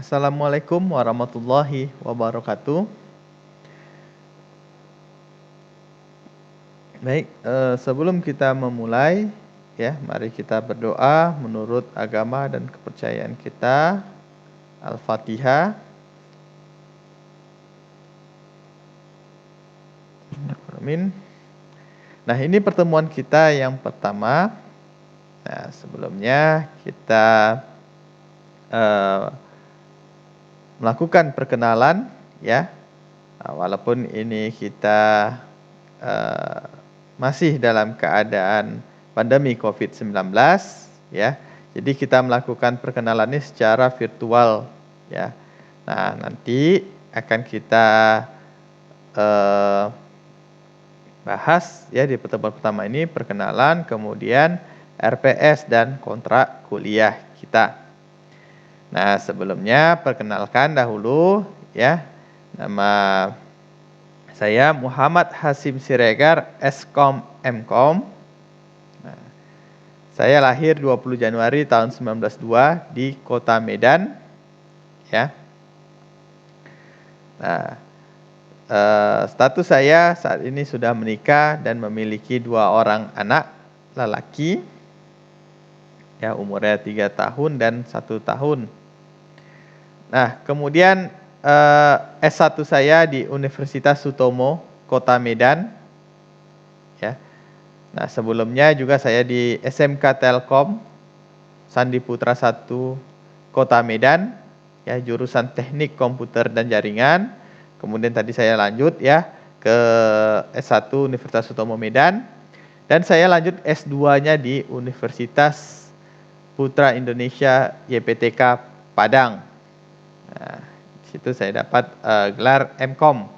Assalamualaikum warahmatullahi wabarakatuh. Baik, sebelum kita memulai, ya, mari kita berdoa menurut agama dan kepercayaan kita. Al-Fatihah. Amin. Nah, ini pertemuan kita yang pertama. Nah, sebelumnya kita melakukan perkenalan, ya. Nah, walaupun ini kita masih dalam keadaan pandemi COVID-19, ya. Jadi kita melakukan perkenalan ini secara virtual, ya. Nah, nanti akan kita bahas, ya, di pertemuan pertama ini perkenalan, kemudian RPS dan kontrak kuliah kita. Nah, sebelumnya perkenalkan dahulu, ya. Nama saya Muhammad Hasim Siregar, Skom Mkom. Nah, saya lahir 20 Januari tahun 1902 di Kota Medan, ya. Nah, status saya saat ini sudah menikah dan memiliki 2 orang anak lelaki, ya, umurnya 3 tahun dan 1 tahun. Nah, kemudian S1 saya di Universitas Sutomo, Kota Medan, ya. Nah, sebelumnya juga saya di SMK Telkom, Sandi Putra 1, Kota Medan, ya, jurusan Teknik Komputer dan Jaringan. Kemudian tadi saya lanjut, ya, ke S1 Universitas Sutomo Medan, dan saya lanjut S2-nya di Universitas Putra Indonesia YPTK Padang. Nah, di situ saya dapat gelar Mkom.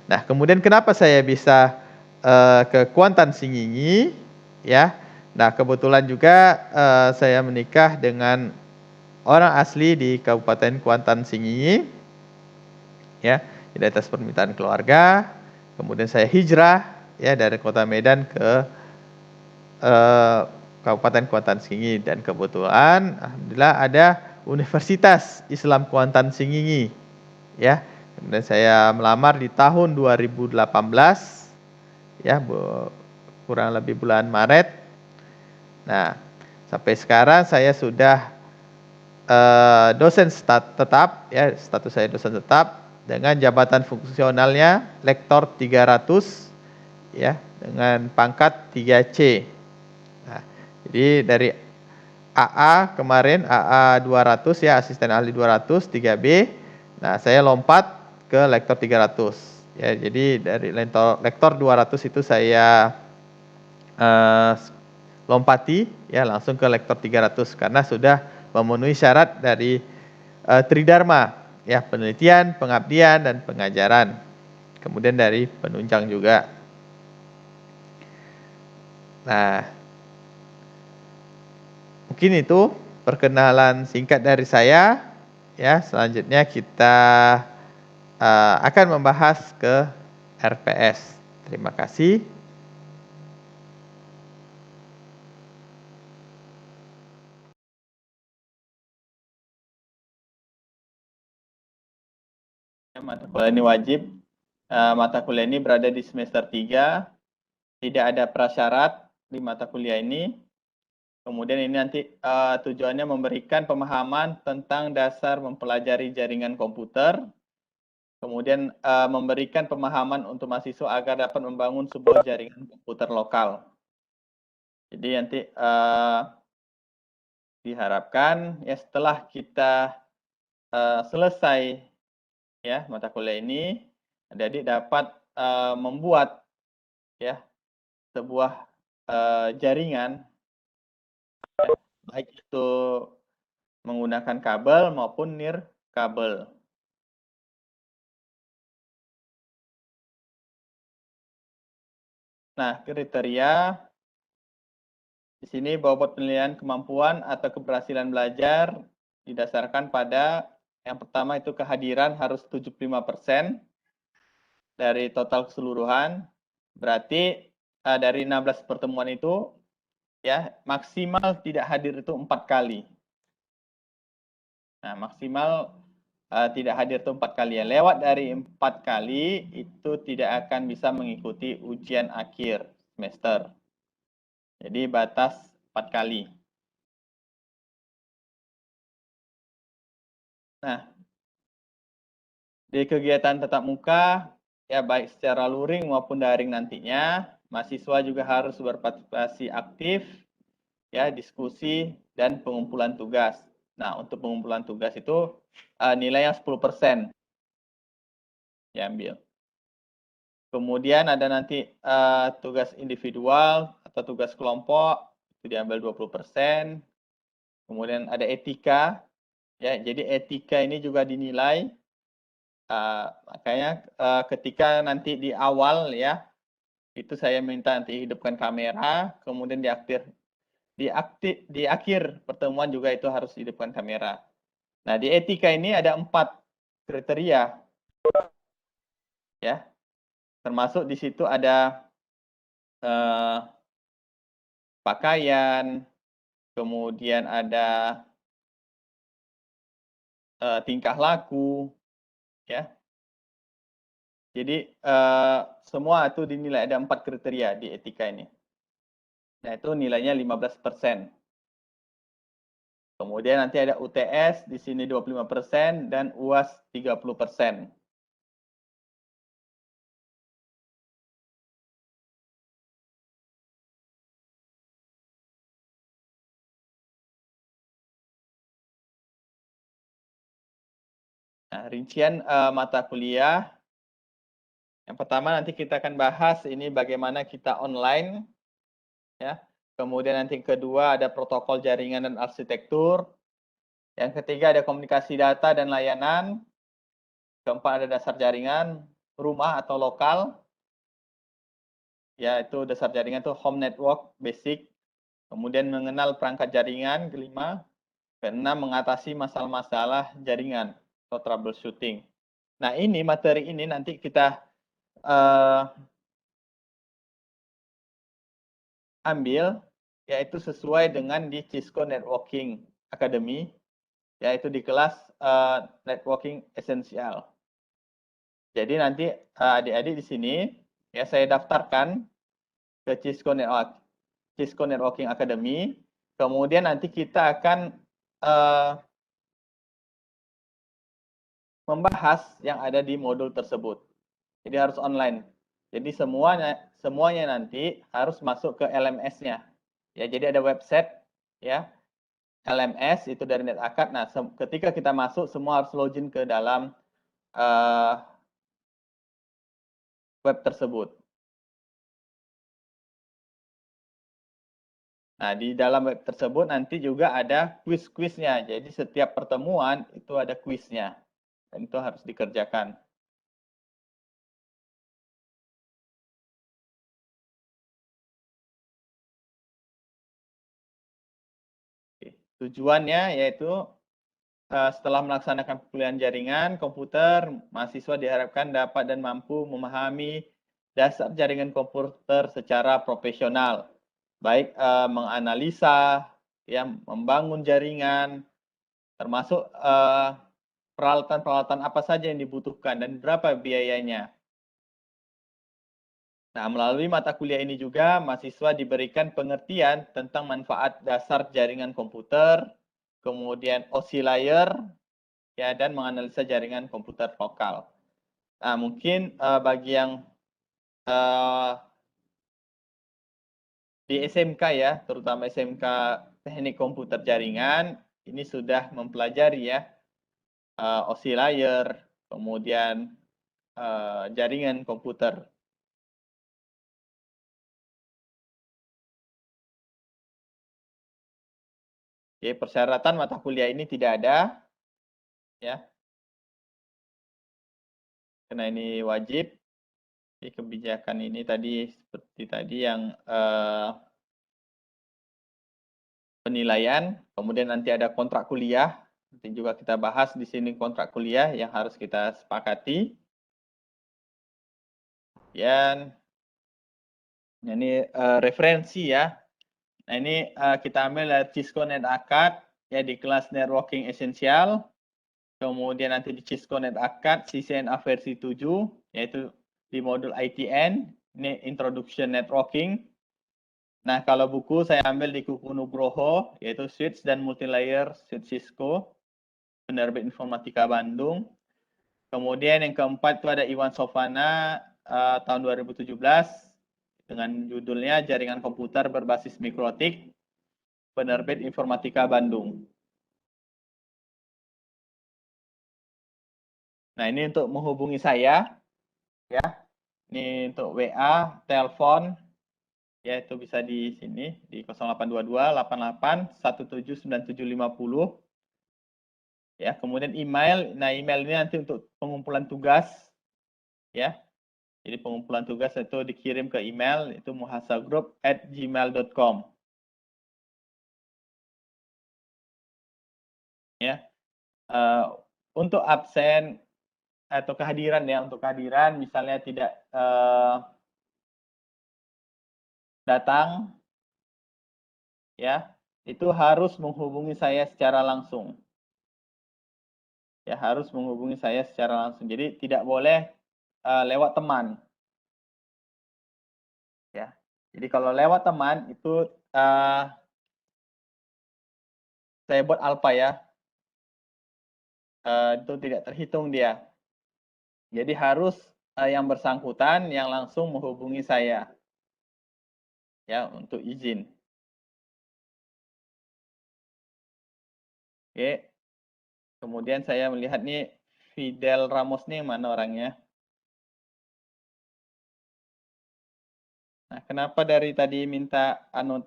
Nah, kemudian kenapa saya bisa ke Kuantan Singingi, ya? Nah, kebetulan juga saya menikah dengan orang asli di Kabupaten Kuantan Singingi, ya, di atas permintaan keluarga. Kemudian saya hijrah, ya, dari Kota Medan ke Kabupaten Kuantan Singingi, dan kebetulan alhamdulillah ada Universitas Islam Kuantan Singingi, ya. Kemudian saya melamar di tahun 2018, ya, kurang lebih bulan Maret. Nah, sampai sekarang saya sudah dosen tetap, ya, status saya dosen tetap dengan jabatan fungsionalnya lektor 300, ya, dengan pangkat 3C. Nah, jadi dari AA kemarin, AA 200, ya, asisten ahli 200, 3B. Nah, saya lompat ke lektor 300. Ya, jadi dari lektor 200 itu saya lompati, ya, langsung ke lektor 300 karena sudah memenuhi syarat dari Tridharma, ya, penelitian, pengabdian, dan pengajaran. Kemudian dari penunjang juga. Nah, mungkin itu perkenalan singkat dari saya, ya. Selanjutnya kita akan membahas ke RPS. Terima kasih. Mata kuliah ini wajib. Mata kuliah ini berada di semester 3. Tidak ada prasyarat di mata kuliah ini. Kemudian ini nanti tujuannya memberikan pemahaman tentang dasar mempelajari jaringan komputer. Kemudian memberikan pemahaman untuk mahasiswa agar dapat membangun sebuah jaringan komputer lokal. Jadi nanti diharapkan, ya, setelah kita selesai, ya, mata kuliah ini, adik-adik dapat membuat, ya, sebuah jaringan, ya, baik itu menggunakan kabel maupun nirkabel. Nah, kriteria di sini bobot penilaian kemampuan atau keberhasilan belajar didasarkan pada yang pertama itu kehadiran harus 75% dari total keseluruhan. Berarti dari 16 pertemuan itu, ya, maksimal tidak hadir itu 4 kali. Nah, maksimal tidak hadir itu 4 kali ya. Lewat dari 4 kali itu tidak akan bisa mengikuti ujian akhir semester. Jadi batas 4 kali. Nah, di kegiatan tatap muka, ya baik secara luring maupun daring nantinya, mahasiswa juga harus berpartisipasi aktif, ya diskusi dan pengumpulan tugas. Nah, untuk pengumpulan tugas itu nilainya 10% diambil. Kemudian ada nanti tugas individual atau tugas kelompok, itu diambil 20%. Kemudian ada etika, ya jadi etika ini juga dinilai. Makanya ketika nanti di awal ya, itu saya minta nanti hidupkan kamera, kemudian di akhir pertemuan juga itu harus hidupkan kamera. Nah, di etika ini ada 4 kriteria, ya, termasuk di situ ada pakaian, kemudian ada tingkah laku, ya. Jadi semua itu dinilai ada 4 kriteria di etika ini. Nah, itu nilainya 15%. Kemudian nanti ada UTS, di sini 25% dan UAS 30%. Nah, rincian mata kuliah. Yang pertama nanti kita akan bahas ini bagaimana kita online, ya. Kemudian nanti yang kedua ada protokol jaringan dan arsitektur. Yang ketiga ada komunikasi data dan layanan. Keempat ada dasar jaringan rumah atau lokal. Ya, itu dasar jaringan itu home network basic. Kemudian mengenal perangkat jaringan, kelima. Keenam, mengatasi masalah-masalah jaringan atau troubleshooting. Nah, ini materi ini nanti kita ambil, yaitu sesuai dengan di Cisco Networking Academy, yaitu di kelas Networking Essential. Jadi nanti adik-adik di sini, ya saya daftarkan ke Cisco Networking Academy, kemudian nanti kita akan membahas yang ada di modul tersebut. Jadi harus online. Jadi semuanya nanti harus masuk ke LMS-nya. Ya, jadi ada website ya. LMS itu dari NetAcad. Nah, ketika kita masuk semua harus login ke dalam web tersebut. Nah, di dalam web tersebut nanti juga ada quiz-quiznya. Jadi setiap pertemuan itu ada quiznya. Dan itu harus dikerjakan. Oke. Tujuannya yaitu setelah melaksanakan pemilihan jaringan komputer, mahasiswa diharapkan dapat dan mampu memahami dasar jaringan komputer secara profesional. Baik menganalisa, ya, membangun jaringan, termasuk peralatan-peralatan apa saja yang dibutuhkan dan berapa biayanya. Nah, melalui mata kuliah ini juga mahasiswa diberikan pengertian tentang manfaat dasar jaringan komputer, kemudian oscillator, ya, dan menganalisa jaringan komputer lokal. Nah, mungkin bagi yang di SMK ya, terutama SMK Teknik Komputer Jaringan, ini sudah mempelajari ya oscillator, kemudian jaringan komputer. Oke, persyaratan mata kuliah ini tidak ada, ya, karena ini wajib. Jadi kebijakan ini tadi seperti tadi yang penilaian, kemudian nanti ada kontrak kuliah, nanti juga kita bahas di sini kontrak kuliah yang harus kita sepakati. Dan ini referensi ya. Nah, ini kita ambil dari Cisco NetAcad ya di kelas Networking Essential. Kemudian nanti di Cisco NetAcad CCNA versi 7, yaitu di modul ITN, ini Introduction Networking. Nah, kalau buku saya ambil di Kuku Nugroho, yaitu Switch dan Multilayer Switch Cisco, penerbit Informatika Bandung. Kemudian yang keempat itu ada Iwan Sofana tahun 2017 dengan judulnya Jaringan Komputer Berbasis Mikrotik, penerbit Informatika Bandung. Nah, ini untuk menghubungi saya, ya. Ini untuk WA, telepon, ya itu bisa di sini di 0822 88 179750. Ya, kemudian email. Nah, email ini nanti untuk pengumpulan tugas, ya. Jadi pengumpulan tugas itu dikirim ke email itu muhasagroup@gmail.com. Ya. Untuk absen atau kehadiran, ya, untuk kehadiran misalnya tidak datang, ya, itu harus menghubungi saya secara langsung. Ya, harus menghubungi saya secara langsung. Jadi tidak boleh lewat teman. Ya. Jadi kalau lewat teman itu saya buat alpha, ya. Itu tidak terhitung dia. Jadi harus yang bersangkutan yang langsung menghubungi saya, ya, untuk izin. Oke. Kemudian saya melihat nih Fidel Ramos nih mana orangnya. Nah, kenapa dari tadi minta anot?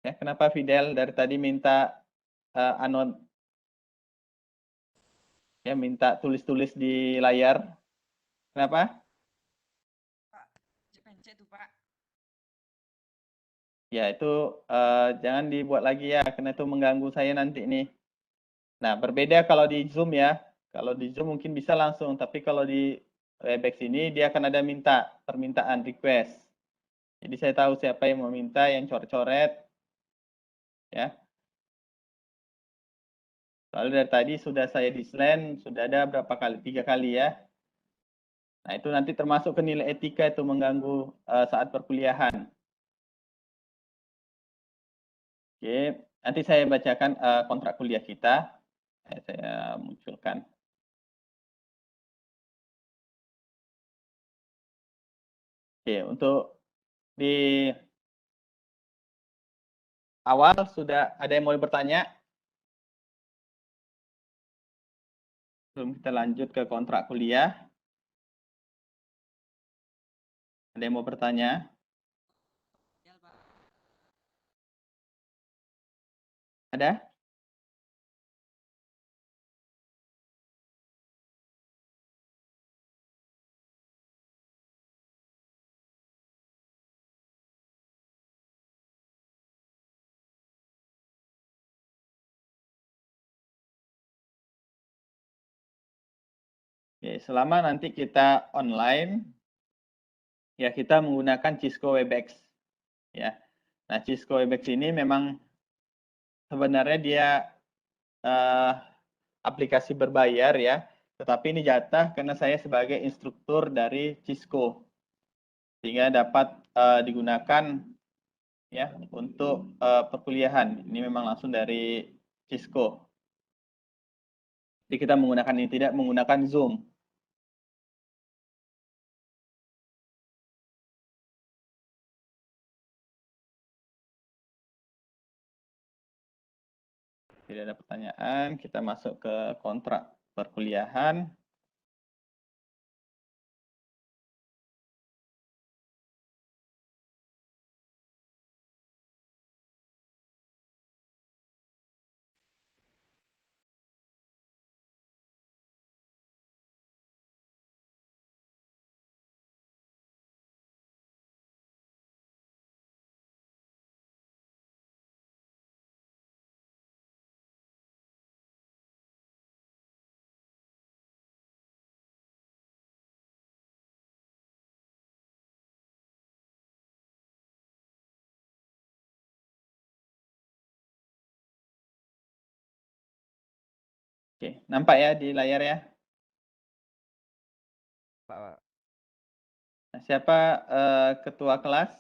Ya, kenapa Fidel dari tadi minta anot? Ya, minta tulis-tulis di layar. Kenapa? Pak, pencet tuh Pak. Ya, itu jangan dibuat lagi, ya, karena itu mengganggu saya nanti nih. Nah, berbeda kalau di Zoom, ya. Kalau di Zoom mungkin bisa langsung, tapi kalau di Webex ini dia akan ada permintaan request. Jadi saya tahu siapa yang meminta, yang coret-coret, ya. Soalnya dari tadi sudah saya di send, sudah ada berapa kali? 3 kali, ya. Nah, itu nanti termasuk ke nilai etika itu mengganggu saat perkuliahan. Oke, nanti saya bacakan kontrak kuliah kita. Saya munculkan. Oke, untuk di awal sudah ada yang mau bertanya? Sebelum kita lanjut ke kontrak kuliah, ada yang mau bertanya? Ya, Pak. Ada? Oke, selama nanti kita online, ya kita menggunakan Cisco Webex. Ya. Nah, Cisco Webex ini memang sebenarnya dia aplikasi berbayar, ya. Tetapi ini jatah karena saya sebagai instruktur dari Cisco. Sehingga dapat digunakan, ya, untuk perkuliahan. Ini memang langsung dari Cisco. Jadi kita menggunakan ini, tidak menggunakan Zoom. Tidak ada pertanyaan, kita masuk ke kontrak perkuliahan. Oke, nampak ya di layar ya? Pak. Nah, siapa ketua kelas?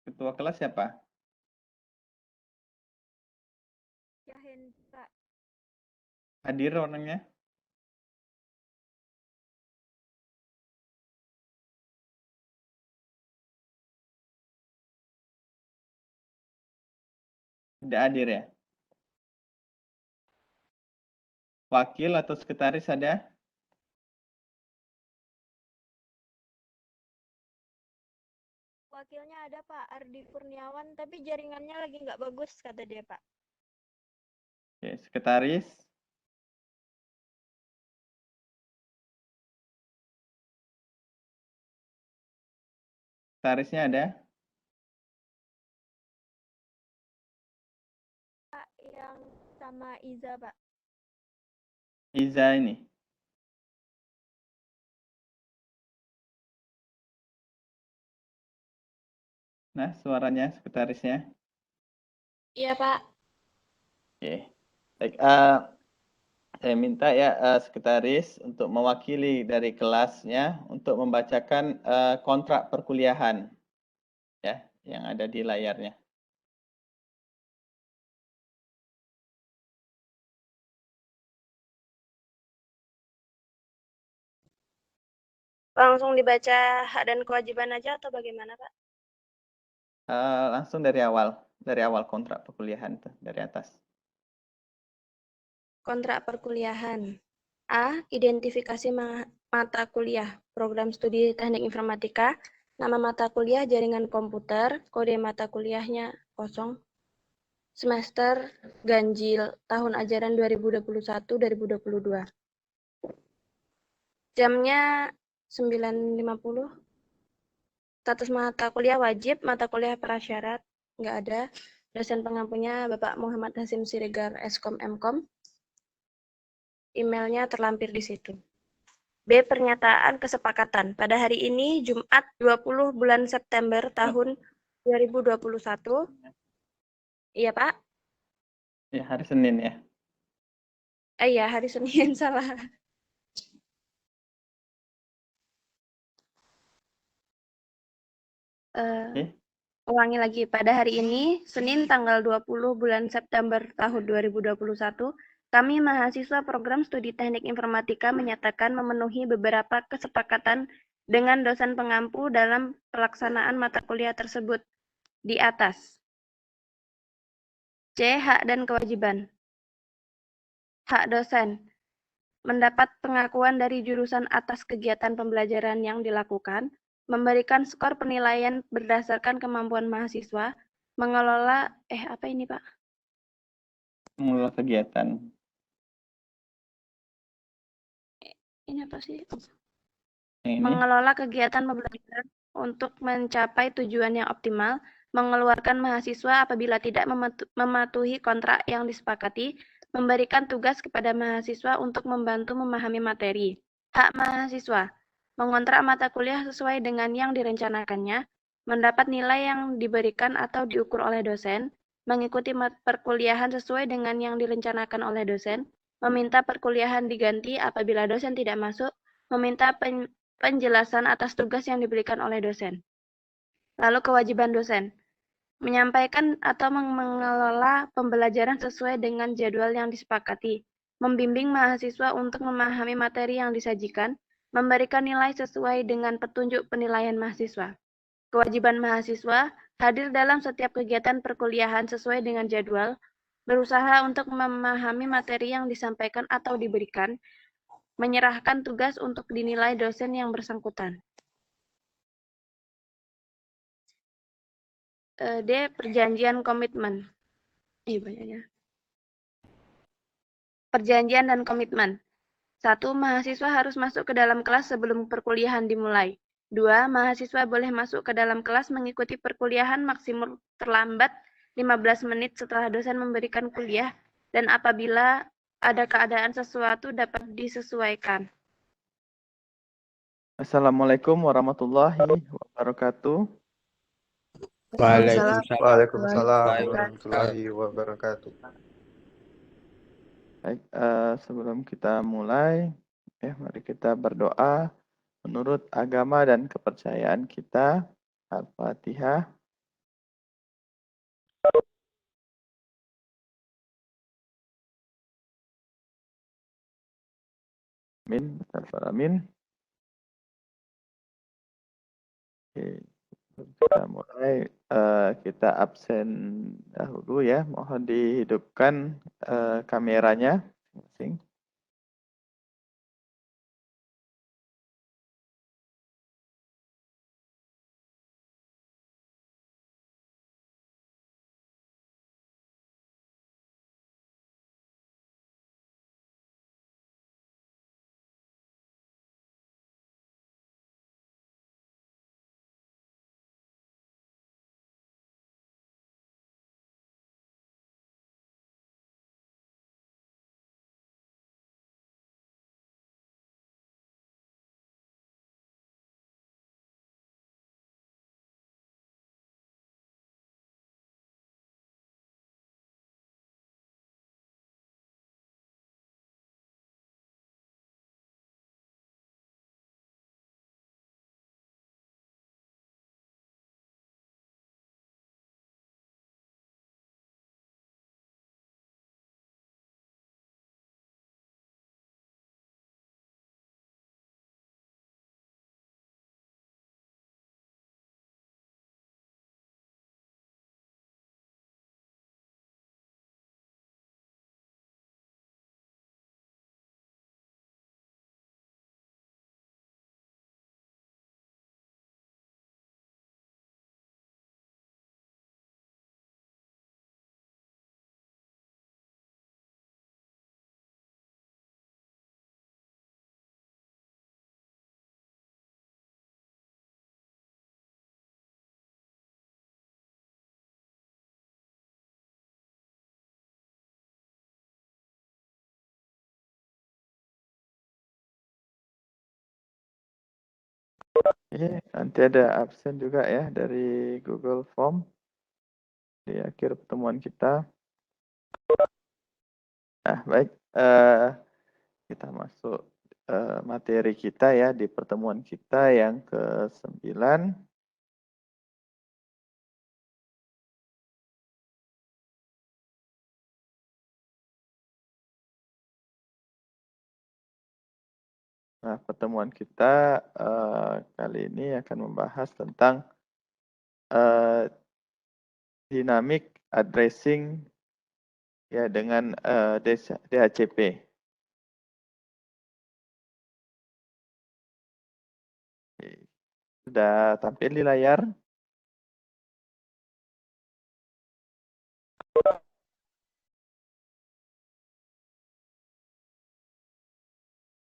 Ketua kelas siapa? Yahen, Pak. Hadir orangnya? Tidak hadir ya? Wakil atau sekretaris ada? Wakilnya ada Pak Ardi Kurniawan, tapi jaringannya lagi nggak bagus kata dia Pak. Oke, sekretaris. Sekretarisnya ada? Pak yang sama Iza Pak. Iza ini. Nah, suaranya sekretarisnya. Iya Pak. Oke. Baik, saya minta ya sekretaris untuk mewakili dari kelasnya untuk membacakan kontrak perkuliahan ya yang ada di layarnya. Langsung dibaca hak dan kewajiban aja atau bagaimana Pak? Langsung dari awal kontrak perkuliahan tuh dari atas. Kontrak perkuliahan. A. Identifikasi mata kuliah. Program studi teknik informatika. Nama mata kuliah jaringan komputer. Kode mata kuliahnya 0. Semester ganjil tahun ajaran 2021-2022. Jamnya 9.50. Status mata kuliah wajib, mata kuliah prasyarat nggak ada. Dosen pengampunya Bapak Muhammad Hasim Siregar, Eskom Mkom. Emailnya terlampir di situ. B. Pernyataan kesepakatan. Pada hari ini, Jumat 20 bulan September tahun 2021. Iya, Pak? Ya, hari Senin ya. Iya, hari Senin, salah. Oke. Ulangi lagi, pada hari ini, Senin tanggal 20 bulan September tahun 2021, kami mahasiswa program studi teknik informatika menyatakan memenuhi beberapa kesepakatan dengan dosen pengampu dalam pelaksanaan mata kuliah tersebut di atas. C. Hak dan kewajiban. Hak dosen. Mendapat pengakuan dari jurusan atas kegiatan pembelajaran yang dilakukan, memberikan skor penilaian berdasarkan kemampuan mahasiswa, mengelola, apa ini Pak? Mengelola kegiatan. Ini apa sih? Yang ini. Mengelola kegiatan pembelajaran untuk mencapai tujuan yang optimal, mengeluarkan mahasiswa apabila tidak mematuhi kontrak yang disepakati, memberikan tugas kepada mahasiswa untuk membantu memahami materi. Hak mahasiswa, mengontrak mata kuliah sesuai dengan yang direncanakannya, mendapat nilai yang diberikan atau diukur oleh dosen, mengikuti perkuliahan sesuai dengan yang direncanakan oleh dosen, meminta perkuliahan diganti apabila dosen tidak masuk, meminta penjelasan atas tugas yang diberikan oleh dosen. Lalu kewajiban dosen, menyampaikan atau mengelola pembelajaran sesuai dengan jadwal yang disepakati, membimbing mahasiswa untuk memahami materi yang disajikan, memberikan nilai sesuai dengan petunjuk penilaian mahasiswa. Kewajiban mahasiswa, hadir dalam setiap kegiatan perkuliahan sesuai dengan jadwal, berusaha untuk memahami materi yang disampaikan atau diberikan, menyerahkan tugas untuk dinilai dosen yang bersangkutan. D. Perjanjian komitmen. Banyaknya. Perjanjian dan komitmen. 1. Mahasiswa harus masuk ke dalam kelas sebelum perkuliahan dimulai. 2. Mahasiswa boleh masuk ke dalam kelas mengikuti perkuliahan maksimum terlambat 15 menit setelah dosen memberikan kuliah dan apabila ada keadaan sesuatu dapat disesuaikan. Assalamualaikum warahmatullahi wabarakatuh. Waalaikumsalam Waalaikumsalam warahmatullahi warahmatullahi wabarakatuh. Baik, sebelum kita mulai, mari kita berdoa menurut agama dan kepercayaan kita. Al-Fatihah. Amin. Amin. Oke, kita mulai. Kita absen dahulu ya. Mohon dihidupkan kameranya masing-masing. Nanti ada absen juga ya dari Google Form di akhir pertemuan kita. Nah, baik. Kita masuk materi kita ya di pertemuan kita yang ke-9. Nah, pertemuan kita kali ini akan membahas tentang dynamic addressing ya dengan DHCP. Sudah tampil di layar?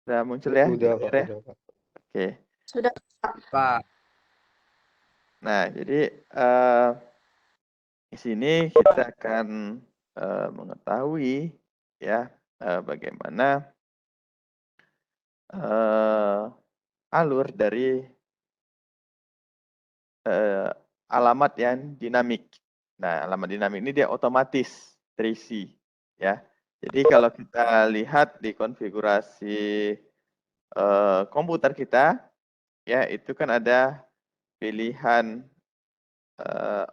Sudah muncul ya? Sudah, Pak. Ya? Sudah, Pak. Oke. Sudah. Pak. Nah, jadi di sini kita akan mengetahui ya bagaimana alur dari alamat yang dinamik. Nah, alamat dinamik ini dia otomatis terisi ya. Jadi kalau kita lihat di konfigurasi komputer kita ya, itu kan ada pilihan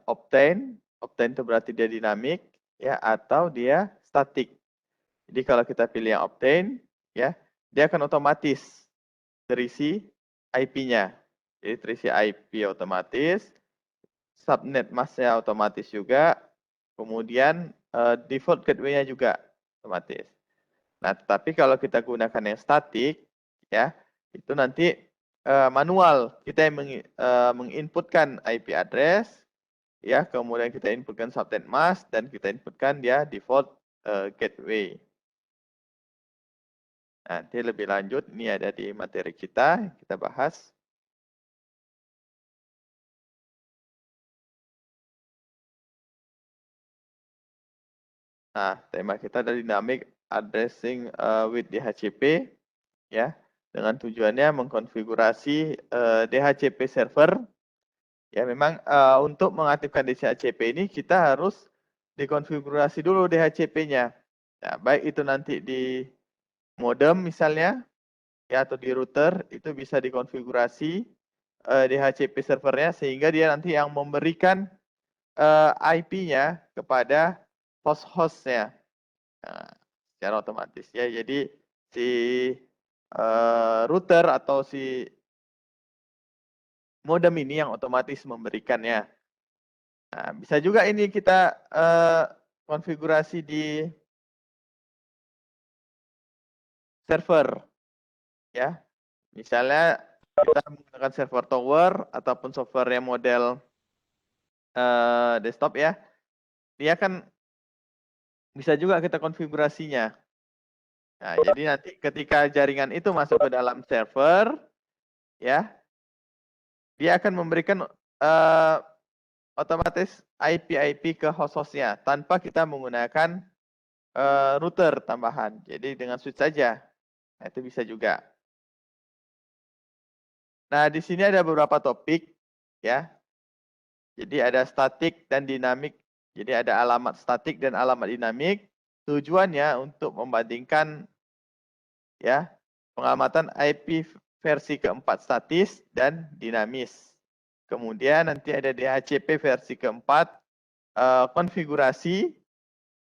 obtain itu berarti dia dinamik ya, atau dia statik. Jadi kalau kita pilih yang obtain ya, dia akan otomatis terisi IP-nya. Jadi terisi IP otomatis, subnet mask-nya otomatis juga, kemudian default gateway-nya juga otomatis. Nah, tetapi kalau kita gunakan yang statik ya, itu nanti manual, kita yang menginputkan IP address ya, kemudian kita inputkan subnet mask dan kita inputkan dia default gateway. Nanti lebih lanjut ini ada di materi kita bahas. Nah, tema kita adalah dynamic addressing with DHCP ya, dengan tujuannya mengkonfigurasi DHCP server Ya, memang untuk mengaktifkan DHCP ini kita harus dikonfigurasi dulu DHCP-nya. Nah, baik itu nanti di modem misalnya, ya, atau di router, itu bisa dikonfigurasi DHCP servernya sehingga dia nanti yang memberikan IP-nya kepada host-hostnya. Nah, secara otomatis ya. Jadi si router atau si modem ini yang otomatis memberikannya. Nah, bisa juga ini kita konfigurasi di server, ya. Misalnya kita menggunakan server tower ataupun software yang model desktop ya, dia kan bisa juga kita konfigurasinya. Nah, jadi nanti ketika jaringan itu masuk ke dalam server, ya, dia akan memberikan otomatis IP ke host-hostnya tanpa kita menggunakan router tambahan. Jadi dengan switch saja, nah, itu bisa juga. Nah, di sini ada beberapa topik, ya. Jadi ada statik dan dinamik. Jadi ada alamat statik dan alamat dinamik. Tujuannya untuk membandingkan, ya, pengamatan IP versi keempat statis dan dinamis. Kemudian nanti ada DHCP versi keempat konfigurasi,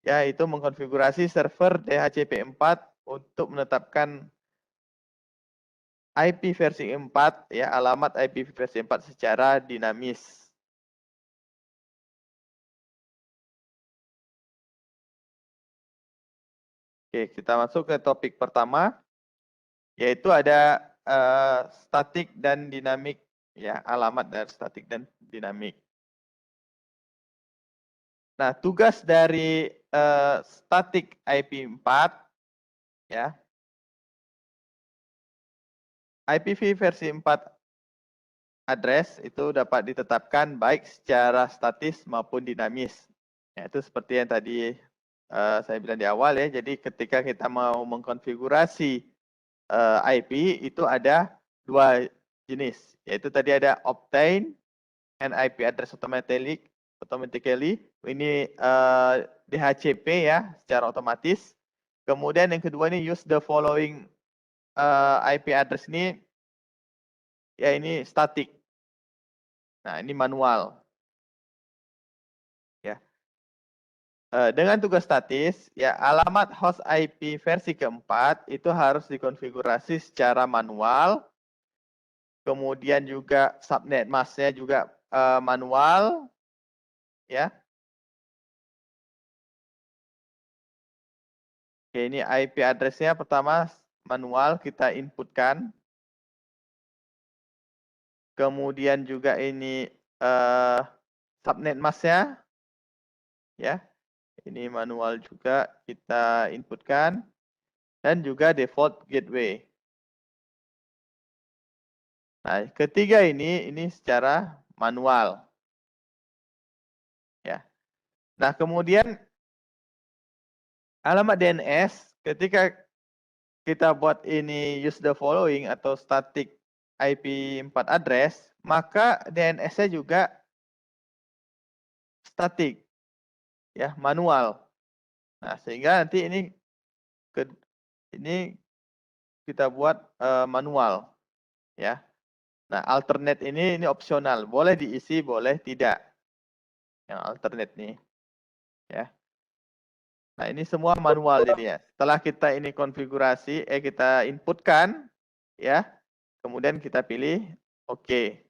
yaitu mengkonfigurasi server DHCP 4 untuk menetapkan IP versi 4, ya, alamat IP versi 4 secara dinamis. Oke, kita masuk ke topik pertama, yaitu ada statik dan dinamik, ya, alamat dari statik dan dinamik. Nah, tugas dari statik IP4, ya, IPv versi 4 address itu dapat ditetapkan baik secara statis maupun dinamis. Ya, itu seperti yang tadi saya bilang di awal ya. Jadi ketika kita mau mengkonfigurasi IP itu ada dua jenis, yaitu tadi ada obtain and IP address automatically. Ini DHCP ya, secara otomatis. Kemudian yang kedua ini use the following IP address ini, ya, ini static. Nah, ini manual. Ya. Dengan tugas statis, ya, alamat host IP versi keempat itu harus dikonfigurasi secara manual. Kemudian juga subnet masknya juga manual, ya. Oke, ini IP address-nya pertama manual kita inputkan. Kemudian juga ini subnet masknya, ya. Ini manual juga kita inputkan, dan juga default gateway. Nah, ketiga ini secara manual. Ya. Nah, kemudian alamat DNS ketika kita buat ini use the following atau static IP4 address, maka DNS-nya juga static, ya, manual. Nah, sehingga nanti ini kita buat manual, ya. Nah, alternate ini opsional, boleh diisi, boleh tidak. Yang alternate nih, ya. Nah, ini semua manual jadinya. Setelah kita ini konfigurasi, kita inputkan, ya. Kemudian kita pilih oke.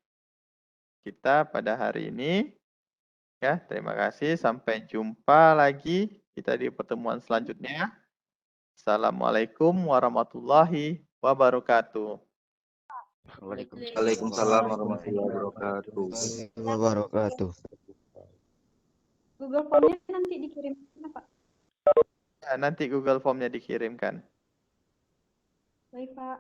Kita pada hari ini, ya, terima kasih. Sampai jumpa lagi kita di pertemuan selanjutnya. Assalamualaikum warahmatullahi wabarakatuh. Waalaikumsalam warahmatullahi wabarakatuh. Google Form-nya nanti dikirim Pak. Ya, nanti Google Form-nya dikirimkan. Baik, Pak.